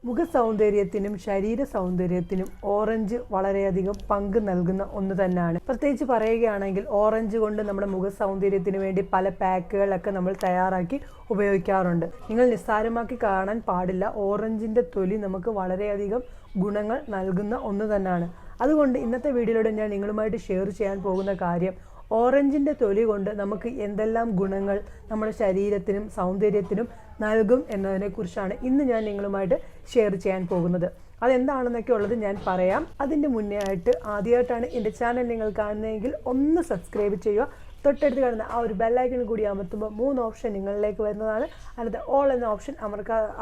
മുഖ സൗന്ദര്യത്തിനും ശരീര സൗന്ദര്യത്തിനും ഓറഞ്ച് വളരെയധികം പങ്ക് നൽകുന്ന ഒന്ന് തന്നെയാണ്. പ്രത്യേകിച്ച് പറയുകയാണെങ്കിൽ ഓറഞ്ച് കൊണ്ട് നമ്മുടെ മുഖ സൗന്ദര്യത്തിന് വേണ്ടി പല പാക്കുകളൊക്കെ നമ്മൾ തയ്യാറാക്കി ഉപയോഗിക്കാറുണ്ട്. നിങ്ങൾ നിസ്സാരമാക്കി കാണാൻ പാടില്ല. ഓറഞ്ചിൻ്റെ തൊലി നമുക്ക് വളരെയധികം ഗുണങ്ങൾ നൽകുന്ന ഒന്ന് തന്നെയാണ്. അതുകൊണ്ട് ഇന്നത്തെ വീഡിയോയിലൂടെ ഞാൻ നിങ്ങളുമായിട്ട് ഷെയർ ചെയ്യാൻ പോകുന്ന കാര്യം ഓറഞ്ചിൻ്റെ തൊലി കൊണ്ട് നമുക്ക് എന്തെല്ലാം ഗുണങ്ങൾ നമ്മുടെ ശരീരത്തിനും സൗന്ദര്യത്തിനും നൽകും എന്നതിനെക്കുറിച്ചാണ് ഇന്ന് ഞാൻ നിങ്ങളുമായിട്ട് ഷെയർ ചെയ്യാൻ പോകുന്നത്. അതെന്താണെന്നൊക്കെ ഉള്ളത് ഞാൻ പറയാം. അതിൻ്റെ മുന്നേ ആയിട്ട് ആദ്യമായിട്ടാണ് എൻ്റെ ചാനൽ നിങ്ങൾ കാണുന്നതെങ്കിൽ ഒന്ന് സബ്സ്ക്രൈബ് ചെയ്യുക. തൊട്ടടുത്ത് കാണുന്ന ആ ഒരു ബെല്ലൈക്കൺ കൂടി അമർത്തുമ്പോൾ 3 ഓപ്ഷൻ നിങ്ങളിലേക്ക് വരുന്നതാണ്. അതിനകത്ത് ഓൾ എന്ന ഓപ്ഷൻ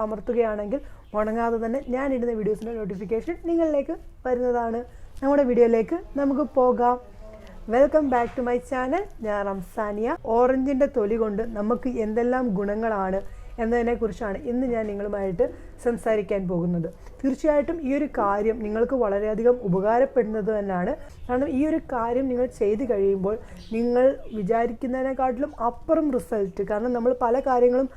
അമർത്തുകയാണെങ്കിൽ മുടങ്ങാതെ തന്നെ ഞാനിടുന്ന വീഡിയോസിൻ്റെ നോട്ടിഫിക്കേഷൻ നിങ്ങളിലേക്ക് വരുന്നതാണ്. നമ്മുടെ വീഡിയോയിലേക്ക് നമുക്ക് പോകാം. Welcome back to my channel. ഞാൻ റംസാനിയ. ഓറഞ്ചിൻ്റെ തൊലി കൊണ്ട് നമുക്ക് എന്തെല്ലാം ഗുണങ്ങളാണ് എന്നതിനെക്കുറിച്ചാണ് ഇന്ന് ഞാൻ നിങ്ങളുമായിട്ട് സംസാരിക്കാൻ പോകുന്നത്. തീർച്ചയായിട്ടും ഈ ഒരു കാര്യം നിങ്ങൾക്ക് വളരെയധികം ഉപകാരപ്പെടുന്നത് തന്നെയാണ്. കാരണം ഈ ഒരു കാര്യം നിങ്ങൾ ചെയ്ത് കഴിയുമ്പോൾ നിങ്ങൾ വിചാരിക്കുന്നതിനെക്കാട്ടിലും അപ്പുറം റിസൾട്ട്. കാരണം നമ്മൾ പല കാര്യങ്ങളും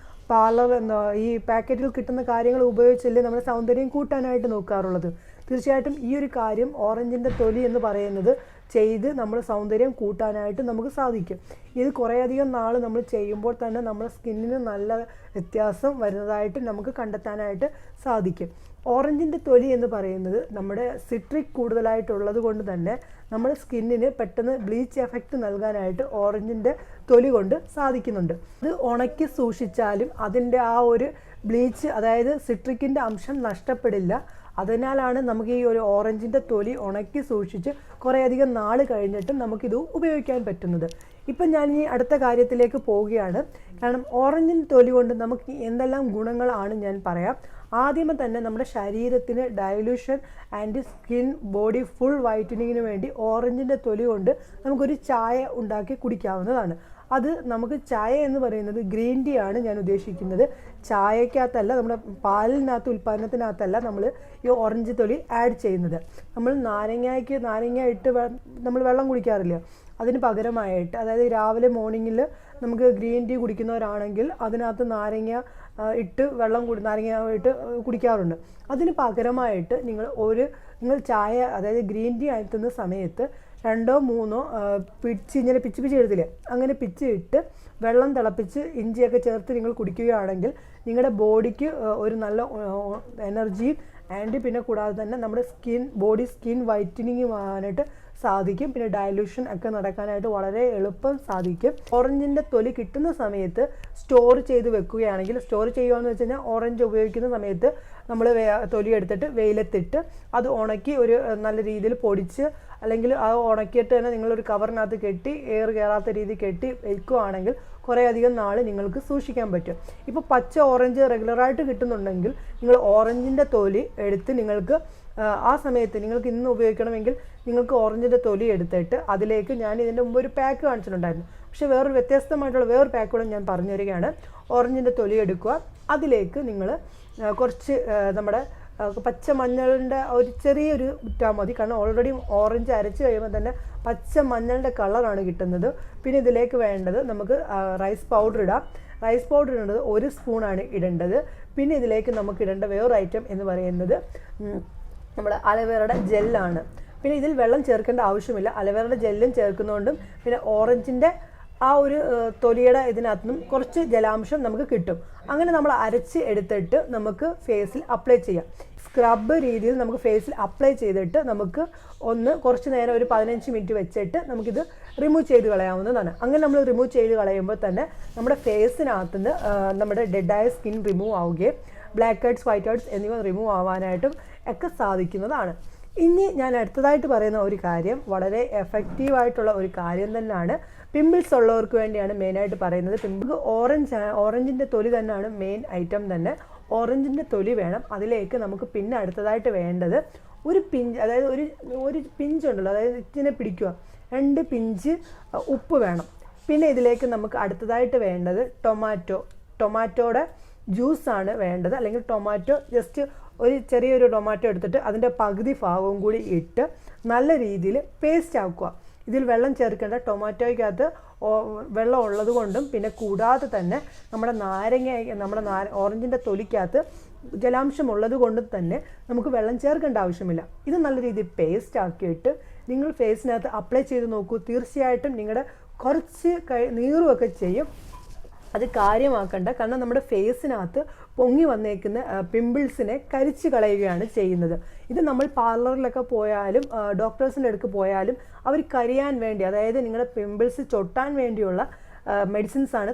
ഈ പാക്കറ്റിൽ കിട്ടുന്ന കാര്യങ്ങൾ ഉപയോഗിച്ചല്ലേ നമ്മുടെ സൗന്ദര്യം കൂട്ടാനായിട്ട് നോക്കാറുള്ളത്. തീർച്ചയായിട്ടും ഈ ഒരു കാര്യം ഓറഞ്ചിൻ്റെ തൊലി എന്ന് പറയുന്നത് ചെയ്ത് നമ്മുടെ സൗന്ദര്യം കൂട്ടാനായിട്ട് നമുക്ക് സാധിക്കും. ഇത് കുറേയധികം നാൾ നമ്മൾ ചെയ്യുമ്പോൾ തന്നെ നമ്മുടെ സ്കിന്നിന് നല്ല വ്യത്യാസം വരുന്നതായിട്ട് നമുക്ക് കണ്ടെത്താനായിട്ട് സാധിക്കും. ഓറഞ്ചിൻ്റെ തൊലി എന്ന് പറയുന്നത് നമ്മുടെ സിട്രിക് കൂടുതലായിട്ടുള്ളത് കൊണ്ട് തന്നെ നമ്മുടെ സ്കിന്നിന് പെട്ടെന്ന് ബ്ലീച്ച് എഫക്റ്റ് നൽകാനായിട്ട് ഓറഞ്ചിൻ്റെ തൊലി കൊണ്ട് സാധിക്കുന്നുണ്ട്. ഇത് ഉണക്കി സൂക്ഷിച്ചാലും അതിൻ്റെ ആ ഒരു ബ്ലീച്ച്, അതായത് സിട്രിക്കിൻ്റെ അംശം നഷ്ടപ്പെടില്ല. അതിനാലാണ് നമുക്ക് ഈ ഒരു ഓറഞ്ചിൻ്റെ തൊലി ഉണക്കി സൂക്ഷിച്ച് കുറേയധികം നാൾ കഴിഞ്ഞിട്ടും നമുക്കിത് ഉപയോഗിക്കാൻ പറ്റുന്നത്. ഇപ്പം ഞാൻ ഈ അടുത്ത കാര്യത്തിലേക്ക് പോവുകയാണ്. കാരണം ഓറഞ്ചിൻ്റെ തൊലി കൊണ്ട് നമുക്ക് എന്തെല്ലാം ഗുണങ്ങളാണ് ഞാൻ പറയാം. ആദ്യമേ തന്നെ നമ്മുടെ ശരീരത്തിന് dilution and skin body full വൈറ്റനിങ്ങിന് വേണ്ടി ഓറഞ്ചിൻ്റെ തൊലി കൊണ്ട് നമുക്കൊരു ചായ ഉണ്ടാക്കി കുടിക്കാവുന്നതാണ്. അത് നമുക്ക് ചായ എന്ന് പറയുന്നത് ഗ്രീൻ ടീ ആണ് ഞാൻ ഉദ്ദേശിക്കുന്നത്. ചായക്കകത്തല്ല, നമ്മുടെ പാലിനകത്ത് ഉൽപ്പാദനത്തിനകത്തല്ല നമ്മൾ ഈ ഓറഞ്ച് തൊലി ആഡ് ചെയ്യുന്നത്. നമ്മൾ നാരങ്ങ ഇട്ട് നമ്മൾ വെള്ളം കുടിക്കാറില്ല. അതിന് പകരമായിട്ട്, അതായത് രാവിലെ മോർണിംഗിൽ നമുക്ക് ഗ്രീൻ ടീ കുടിക്കുന്നവരാണെങ്കിൽ അതിനകത്ത് നാരങ്ങ ഇട്ട് കുടിക്കാറുണ്ട്. അതിന് പകരമായിട്ട് നിങ്ങൾ ചായ, അതായത് ഗ്രീൻ ടീ ആയിട്ടുന്ന സമയത്ത് 2-3 ഇങ്ങനെ പിച്ച് എടുത്തില്ലേ, അങ്ങനെ പിച്ചിട്ട് വെള്ളം തിളപ്പിച്ച് ഇഞ്ചിയൊക്കെ ചേർത്ത് നിങ്ങൾ കുടിക്കുകയാണെങ്കിൽ നിങ്ങളുടെ ബോഡിക്ക് ഒരു നല്ല എനർജിയും ആൻഡ് പിന്നെ കൂടാതെ തന്നെ നമ്മുടെ സ്കിൻ വൈറ്റനിങ്ങുമാകാനായിട്ട് സാധിക്കും. പിന്നെ ഡയലൂഷൻ ഒക്കെ നടക്കാനായിട്ട് വളരെ എളുപ്പം സാധിക്കും. ഓറഞ്ചിൻ്റെ തൊലി കിട്ടുന്ന സമയത്ത് സ്റ്റോർ ചെയ്ത് വെക്കുകയാണെങ്കിൽ, സ്റ്റോർ ചെയ്യുകയെന്ന് വെച്ച് കഴിഞ്ഞാൽ ഓറഞ്ച് ഉപയോഗിക്കുന്ന സമയത്ത് നമ്മൾ തൊലി എടുത്തിട്ട് വെയിലത്തിട്ട് അത് ഉണക്കി ഒരു നല്ല രീതിയിൽ പൊടിച്ച്, അല്ലെങ്കിൽ അത് ഉണക്കിയിട്ട് തന്നെ നിങ്ങളൊരു കവറിനകത്ത് കെട്ടി എയർ കയറാത്ത രീതി കെട്ടി വയ്ക്കുകയാണെങ്കിൽ കുറേയധികം നാൾ നിങ്ങൾക്ക് സൂക്ഷിക്കാൻ പറ്റും. ഇപ്പോൾ പച്ച ഓറഞ്ച് റെഗുലറായിട്ട് കിട്ടുന്നുണ്ടെങ്കിൽ നിങ്ങൾ ഓറഞ്ചിൻ്റെ തൊലി എടുത്ത് നിങ്ങൾക്ക് ആ സമയത്ത് നിങ്ങൾക്ക് ഇന്ന് ഉപയോഗിക്കണമെങ്കിൽ നിങ്ങൾക്ക് ഓറഞ്ചിൻ്റെ തൊലി എടുത്തിട്ട് അതിലേക്ക്, ഞാൻ ഇതിൻ്റെ മുമ്പ് ഒരു പാക്ക് കാണിച്ചിട്ടുണ്ടായിരുന്നു, പക്ഷേ വ്യത്യസ്തമായിട്ടുള്ള വേറൊരു പാക്ക് കൂടെ ഞാൻ പറഞ്ഞു തരികയാണ്. ഓറഞ്ചിൻ്റെ തൊലി എടുക്കുക, അതിലേക്ക് നിങ്ങൾ കുറച്ച് നമ്മുടെ പച്ച മഞ്ഞളിൻ്റെ ഒരു ചെറിയൊരു ഇട്ടാൽ മതി. കാരണം ഓൾറെഡി ഓറഞ്ച് അരച്ച് കഴിയുമ്പോൾ തന്നെ പച്ച മഞ്ഞളിൻ്റെ കളറാണ് കിട്ടുന്നത്. പിന്നെ ഇതിലേക്ക് വേണ്ടത് നമുക്ക് റൈസ് പൗഡർ ഇടാം. റൈസ് പൗഡർ ഇടേണ്ടത് 1 സ്പൂണാണ് ഇടേണ്ടത്. പിന്നെ ഇതിലേക്ക് നമുക്ക് ഇടേണ്ട വേറൊരു ഐറ്റം എന്ന് പറയുന്നത് നമ്മുടെ അലോവേറയുടെ ജെല്ലാണ്. പിന്നെ ഇതിൽ വെള്ളം ചേർക്കേണ്ട ആവശ്യമില്ല. അലോവേറയുടെ ജെല്ലും ചേർക്കുന്നതുകൊണ്ടും പിന്നെ ഓറഞ്ചിൻ്റെ ആ ഒരു തൊലിയുടെ ഇതിനകത്തുനിന്നും കുറച്ച് ജലാംശം നമുക്ക് കിട്ടും. അങ്ങനെ നമ്മൾ അരച്ച് എടുത്തിട്ട് നമുക്ക് ഫേസിൽ അപ്ലൈ ചെയ്യാം. സ്ക്രബ് രീതിയിൽ നമുക്ക് ഫേസിൽ അപ്ലൈ ചെയ്തിട്ട് നമുക്ക് കുറച്ച് നേരം ഒരു 15 മിനിറ്റ് വെച്ചിട്ട് നമുക്കിത് റിമൂവ് ചെയ്ത് കളയാവുന്നതാണ്. അങ്ങനെ നമ്മൾ റിമൂവ് ചെയ്ത് കളയുമ്പോൾ തന്നെ നമ്മുടെ ഫേസിനകത്തുനിന്ന് നമ്മുടെ ഡെഡായ സ്കിൻ റിമൂവ് ആവുകയും ബ്ലാക്ക് ഹെഡ്സ്, വൈറ്റ് ഹെഡ്സ് എന്നിവ റിമൂവ് ആവാനായിട്ടും ഒക്കെ സാധിക്കുന്നതാണ്. ഇനി ഞാൻ അടുത്തതായിട്ട് പറയുന്ന ഒരു കാര്യം വളരെ എഫക്റ്റീവായിട്ടുള്ള ഒരു കാര്യം തന്നെയാണ്. പിമ്പിൾസ് ഉള്ളവർക്ക് വേണ്ടിയാണ് മെയിനായിട്ട് പറയുന്നത്. ഓറഞ്ചിൻ്റെ തൊലി തന്നെയാണ് മെയിൻ ഐറ്റം തന്നെ. ഓറഞ്ചിൻ്റെ തൊലി വേണം. അതിലേക്ക് നമുക്ക് പിന്നെ അടുത്തതായിട്ട് വേണ്ടത് ഒരു പിഞ്ച്, അതായത് ഒരു പിഞ്ചുണ്ടല്ലോ, അതായത് ഇതിനെ പിടിക്കുക, 2 പിഞ്ച് ഉപ്പ് വേണം. പിന്നെ ഇതിലേക്ക് നമുക്ക് അടുത്തതായിട്ട് വേണ്ടത് ടൊമാറ്റോയുടെ ജ്യൂസാണ് വേണ്ടത്. അല്ലെങ്കിൽ ടൊമാറ്റോ ജസ്റ്റ് ചെറിയൊരു ടൊമാറ്റോ എടുത്തിട്ട് അതിൻ്റെ പകുതി ഭാഗവും കൂടി ഇട്ട് നല്ല രീതിയിൽ പേസ്റ്റ് ആക്കുക. ഇതിൽ വെള്ളം ചേർക്കേണ്ട. ടൊമാറ്റോയ്ക്കകത്ത് വെള്ളം ഉള്ളത് കൊണ്ടും പിന്നെ കൂടാതെ തന്നെ നമ്മുടെ ഓറഞ്ചിൻ്റെ തൊലിക്കകത്ത് ജലാംശം ഉള്ളത് കൊണ്ട് തന്നെ നമുക്ക് വെള്ളം ചേർക്കേണ്ട ആവശ്യമില്ല. ഇത് നല്ല രീതിയിൽ പേസ്റ്റ് ആക്കിയിട്ട് നിങ്ങൾ ഫേസിനകത്ത് അപ്ലൈ ചെയ്ത് നോക്കൂ. തീർച്ചയായിട്ടും നിങ്ങളുടെ കുറച്ച് നീറുമൊക്കെ ചെയ്യും. അത് കാര്യമാക്കണ്ട, കാരണം നമ്മുടെ ഫേസിനകത്ത് പൊങ്ങി വന്നേക്കുന്ന പിമ്പിൾസിനെ കരിച്ച് കളയുകയാണ് ചെയ്യുന്നത്. ഇത് നമ്മൾ പാർലറിലൊക്കെ പോയാലും ഡോക്ടേഴ്സിൻ്റെ അടുക്ക് പോയാലും അവർ കരിയാൻ വേണ്ടി, അതായത് നിങ്ങളുടെ പിമ്പിൾസ് ചൊട്ടാൻ വേണ്ടിയുള്ള മെഡിസിൻസ് ആണ്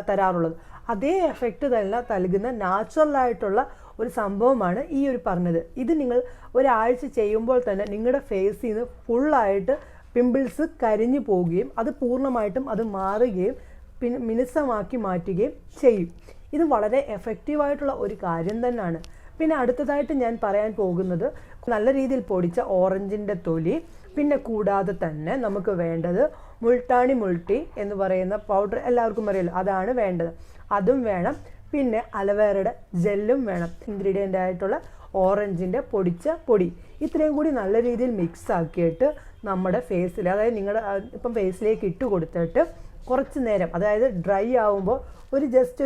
തരാറുള്ളത്. അതേ എഫക്റ്റ് തന്നെ നൽകുന്ന നാച്ചുറലായിട്ടുള്ള ഒരു സംഭവമാണ് ഈ ഒരു പറഞ്ഞത്. ഇത് നിങ്ങൾ ഒരാഴ്ച ചെയ്യുമ്പോൾ തന്നെ നിങ്ങളുടെ ഫേസിൽ നിന്ന് ഫുള്ളായിട്ട് പിമ്പിൾസ് കരിഞ്ഞു പോവുകയും അത് പൂർണ്ണമായിട്ടും അത് മാറുകയും പിന്നെ മിനുസമാക്കി മാറ്റുകയും ചെയ്യും. ഇത് വളരെ എഫക്റ്റീവായിട്ടുള്ള ഒരു കാര്യം തന്നെയാണ്. പിന്നെ അടുത്തതായിട്ട് ഞാൻ പറയാൻ പോകുന്നത് നല്ല രീതിയിൽ പൊടിച്ച ഓറഞ്ചിൻ്റെ തൊലി, പിന്നെ കൂടാതെ തന്നെ നമുക്ക് വേണ്ടത് മുൾട്ടാണി മുൾട്ടി എന്ന് പറയുന്ന പൗഡർ എല്ലാവർക്കും അറിയാലോ, അതാണ് വേണ്ടത്. അതും വേണം. പിന്നെ അലവേറയുടെ ജെല്ലും വേണം. ഇൻഗ്രീഡിയൻ്റ് ആയിട്ടുള്ള ഓറഞ്ചിൻ്റെ പൊടിച്ച പൊടി ഇത്രയും കൂടി നല്ല രീതിയിൽ മിക്സ് ആക്കിയിട്ട് നമ്മുടെ ഫേസിൽ, അതായത് നിങ്ങളുടെ ഇപ്പം ഫേസിലേക്ക് ഇട്ട് കൊടുത്തിട്ട് കുറച്ച് നേരം, അതായത് ഡ്രൈ ആവുമ്പോൾ ജസ്റ്റ്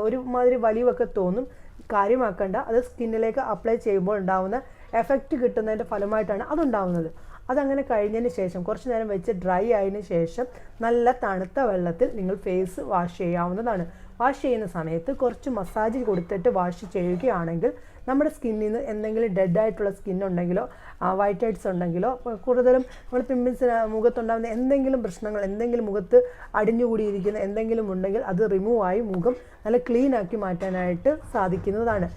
ഒരു മാതിരി വലിവൊക്കെ തോന്നും. കാര്യമാക്കേണ്ട, അത് സ്കിന്നിലേക്ക് അപ്ലൈ ചെയ്യുമ്പോൾ ഉണ്ടാവുന്ന എഫക്റ്റ് കിട്ടുന്നതിൻ്റെ ഫലമായിട്ടാണ് അതുണ്ടാവുന്നത്. അതങ്ങനെ കഴിഞ്ഞതിന് ശേഷം കുറച്ച് നേരം വെച്ച് ഡ്രൈ ആയതിനു ശേഷം നല്ല തണുത്ത വെള്ളത്തിൽ നിങ്ങൾ ഫേസ് വാഷ് ചെയ്യാവുന്നതാണ്. വാഷ് ചെയ്യുന്ന സമയത്ത് കുറച്ച് മസാജ് കൊടുത്തിട്ട് വാഷ് ചെയ്യുകയാണെങ്കിൽ നമ്മുടെ സ്കിന്നിൽ നിന്ന് എന്തെങ്കിലും ഡെഡ് ആയിട്ടുള്ള സ്കിൻ ഉണ്ടെങ്കിലോ വൈറ്റ് ഹെഡ്സ് ഉണ്ടെങ്കിലോ കൂടുതലും നമ്മൾ പിമ്പിൾസ് മുഖത്തുണ്ടാകുന്ന എന്തെങ്കിലും പ്രശ്നങ്ങൾ, എന്തെങ്കിലും മുഖത്ത് അടിഞ്ഞുകൂടിയിരിക്കുന്ന എന്തെങ്കിലും ഉണ്ടെങ്കിൽ അത് റിമൂവ് ആയി മുഖം നല്ല ക്ലീൻ ആക്കി മാറ്റാനായിട്ട് സാധിക്കുന്നതാണ്.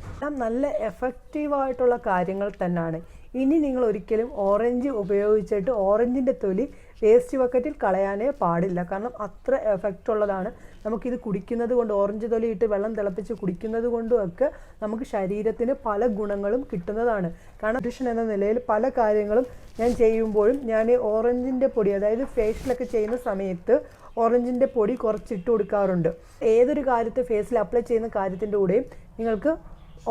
നല്ല എഫക്റ്റീവായിട്ടുള്ള കാര്യങ്ങൾ തന്നെയാണ്. ഇനി നിങ്ങൾ ഒരിക്കലും ഓറഞ്ച് ഉപയോഗിച്ചിട്ട് ഓറഞ്ചിൻ്റെ തൊലി വേസ്റ്റ് ബക്കറ്റിൽ കളയാനേ പാടില്ല. കാരണം അത്ര എഫക്റ്റ് ഉള്ളതാണ്. നമുക്കിത് കുടിക്കുന്നത് കൊണ്ട്, ഓറഞ്ച് തൊലി ഇട്ട് വെള്ളം തിളപ്പിച്ച് കുടിക്കുന്നത് കൊണ്ടുമൊക്കെ നമുക്ക് ശരീരത്തിന് പല ഗുണങ്ങളും കിട്ടുന്നതാണ്. കാരണം ന്യൂട്രീഷൻ എന്ന നിലയിൽ പല കാര്യങ്ങളും ഞാൻ ചെയ്യുമ്പോഴും ഞാൻ ഓറഞ്ചിൻ്റെ പൊടി, അതായത് ഫേഷ്യലൊക്കെ ചെയ്യുന്ന സമയത്ത് ഓറഞ്ചിൻ്റെ പൊടി കുറച്ചിട്ട് കൊടുക്കാറുണ്ട്. ഏതൊരു കാര്യത്തെ ഫേസിൽ അപ്ലൈ ചെയ്യുന്ന കാര്യത്തിൻ്റെ കൂടെയും നിങ്ങൾക്ക്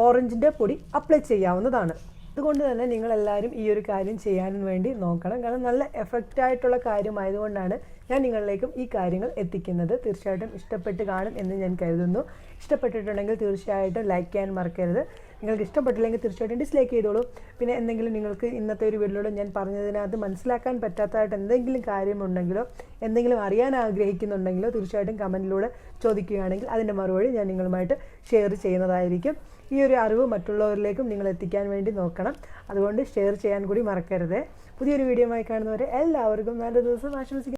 ഓറഞ്ചിൻ്റെ പൊടി അപ്ലൈ ചെയ്യാവുന്നതാണ്. അതുകൊണ്ട് തന്നെ നിങ്ങളെല്ലാവരും ഈ ഒരു കാര്യം ചെയ്യാൻ വേണ്ടി നോക്കണം. കാരണം നല്ല എഫക്റ്റായിട്ടുള്ള കാര്യമായതുകൊണ്ടാണ് ഞാൻ നിങ്ങളിലേക്കും ഈ കാര്യങ്ങൾ എത്തിക്കുന്നത്. തീർച്ചയായിട്ടും ഇഷ്ടപ്പെട്ട് കാണും എന്ന് ഞാൻ കരുതുന്നു. ഇഷ്ടപ്പെട്ടിട്ടുണ്ടെങ്കിൽ തീർച്ചയായിട്ടും ലൈക്ക് ചെയ്യാൻ മറക്കരുത്. നിങ്ങൾക്ക് ഇഷ്ടപ്പെട്ടില്ലെങ്കിൽ തീർച്ചയായിട്ടും ഡിസ്ലൈക്ക് ചെയ്തോളൂ. പിന്നെ എന്തെങ്കിലും നിങ്ങൾക്ക് ഇന്നത്തെ ഒരു വീഡിയോയിലൂടെ ഞാൻ പറഞ്ഞതിനകത്ത് മനസ്സിലാക്കാൻ പറ്റാത്തതായിട്ട് എന്തെങ്കിലും കാര്യമുണ്ടെങ്കിലോ എന്തെങ്കിലും അറിയാൻ ആഗ്രഹിക്കുന്നുണ്ടെങ്കിലോ തീർച്ചയായിട്ടും കമൻറ്റിലൂടെ ചോദിക്കുകയാണെങ്കിൽ അതിൻ്റെ മറുപടി ഞാൻ നിങ്ങളുമായിട്ട് ഷെയർ ചെയ്യുന്നതായിരിക്കും. ഈ ഒരു അറിവ് മറ്റുള്ളവരിലേക്കും നിങ്ങൾ എത്തിക്കാൻ വേണ്ടി നോക്കണം. അതുകൊണ്ട് ഷെയർ ചെയ്യാൻ കൂടി മറക്കരുത്. പുതിയൊരു വീഡിയോയുമായി കാണുന്നവരെ എല്ലാവർക്കും നല്ല ദിവസം ആശംസിക്കുന്നു.